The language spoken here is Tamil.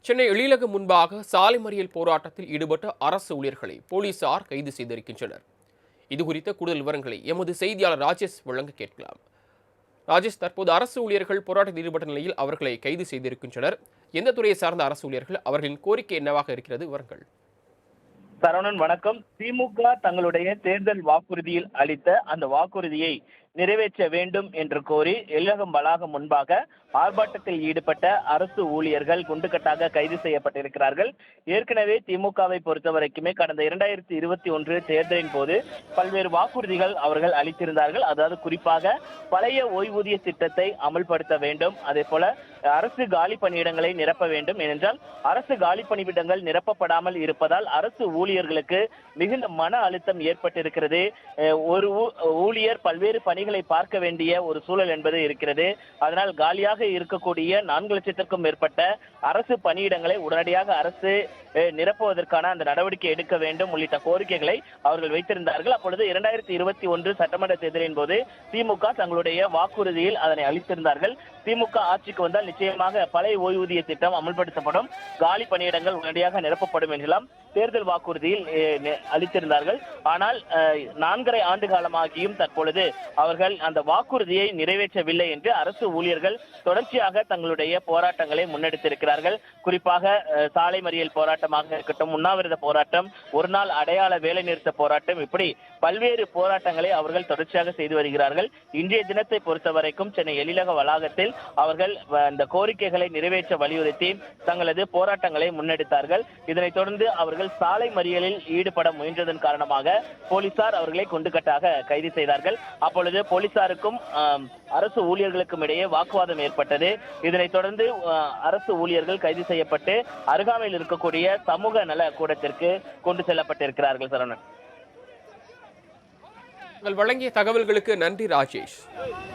சென்னை எழிலகம் முன்பாக சாலை மறியல் போராட்டத்தில் ஈடுபட்ட அரசு ஊழியர்களை போலீசார் கைது செய்திருக்கின்றனர். இதுகுறித்த கூடுதல் விவரங்களை எமது செய்தியாளர் ராஜேஷ் வழங்க கேட்கலாம். ராஜேஷ், தற்போது அரசு ஊழியர்கள் போராட்டத்தில் ஈடுபட்ட நிலையில் அவர்களை கைது செய்திருக்கின்றனர். எந்த துறையை சார்ந்த அரசு ஊழியர்கள், அவர்களின் கோரிக்கை என்னவாக இருக்கிறது? விவரங்கள். சரவணன், வணக்கம். திமுக தங்களுடைய தேர்தல் வாக்குறுதியில் அளித்த அந்த வாக்குறுதியை நிறைவேற்ற வேண்டும் என்று கோரி எழிலகம் வளாகம் முன்பாக ஆர்ப்பாட்டத்தில் ஈடுபட்ட அரசு ஊழியர்கள் குண்டுக்கட்டாக கைது செய்யப்பட்டிருக்கிறார்கள். ஏற்கனவே திமுகவை பொறுத்த வரைக்குமே கடந்த 2021 தேர்தலின் போது பல்வேறு வாக்குறுதிகள் அவர்கள் அளித்திருந்தார்கள். அதாவது குறிப்பாக பழைய ஓய்வூதிய திட்டத்தை அமல்படுத்த வேண்டும், அதே போல அரசு காலி பணியிடங்களை நிரப்ப வேண்டும். ஏனென்றால் அரசு காலி பணியிடங்கள் நிரப்பப்படாமல் இருப்பதால் அரசு ஊழியர்களுக்கு மிகுந்த மன அழுத்தம் ஏற்பட்டிருக்கிறது. ஒரு ஊழியர் பல்வேறு பணிகளை பார்க்க வேண்டிய ஒரு சூழல் என்பது இருக்கிறது. அதனால் காலியாக இருக்கக்கூடிய 4 லட்சத்திற்கும் மேற்பட்ட அரசு பணியிடங்களை உடனடியாக அரசு நிரப்புவதற்கான அந்த நடவடிக்கை எடுக்க வேண்டும் உள்ளிட்ட கோரிக்கைகளை அவர்கள் வைத்திருந்தார்கள். அப்பொழுது 2021 சட்டமன்ற தேர்தலின் போது திமுக தங்களுடைய வாக்குறுதியில் அதனை அளித்திருந்தார்கள். திமுக ஆட்சிக்கு வந்தால் நிச்சயமாக பழைய ஓய்வூதிய திட்டம் அமல்படுத்தப்படும், காலி பணியிடங்கள் உடனடியாக நிரப்பப்படும் என்றெல்லாம் தேர்தல் வாக்குறுதியில் அளித்திருந்தார்கள். ஆனால் 4.5 ஆண்டு காலமாகியும் தற்பொழுது அவர்கள் அந்த வாக்குறுதியை நிறைவேற்றவில்லை என்று அரசு ஊழியர்கள் தொடர்ச்சியாக தங்களுடைய போராட்டங்களை முன்னெடுத்திருக்கிறார்கள். குறிப்பாக சாலை மறியல் போராட்டமாக இருக்கட்டும், உண்ணாவிரத போராட்டம், ஒரு நாள் அடையாள வேலைநிறுத்த போராட்டம், இப்படி பல்வேறு போராட்டங்களை அவர்கள் தொடர்ச்சியாக செய்து வருகிறார்கள். இன்றைய தினத்தை பொறுத்த வரைக்கும் சென்னை எழிலக வளாகத்தில் அவர்கள் இந்த கோரிக்கைகளை நிறைவேற்ற வலியுறுத்தி தங்களது போராட்டங்களை முன்னெடுத்தார்கள். இதனைத் தொடர்ந்து அவர்கள் சாலை மறியலில் ஈடுபட முயன்றதன் காரணமாக போலீசார் அவர்களை குண்டுக்கட்டாக கைது செய்தார்கள். அப்பொழுது போலீசாருக்கும் அரசு ஊழியர்களுக்கும் இடையே வாக்குவாதம் ஏற்பட்டது. இதனைத் தொடர்ந்து அரசு ஊழியர்கள் கைது செய்யப்பட்டு அருகாமையில் இருக்கக்கூடிய சமூக நல கூடத்திற்கு கொண்டு செல்லப்பட்டிருக்கிறார்கள். சரவணன், வழங்கிய தகவல்களுக்கு நன்றி ராஜேஷ்.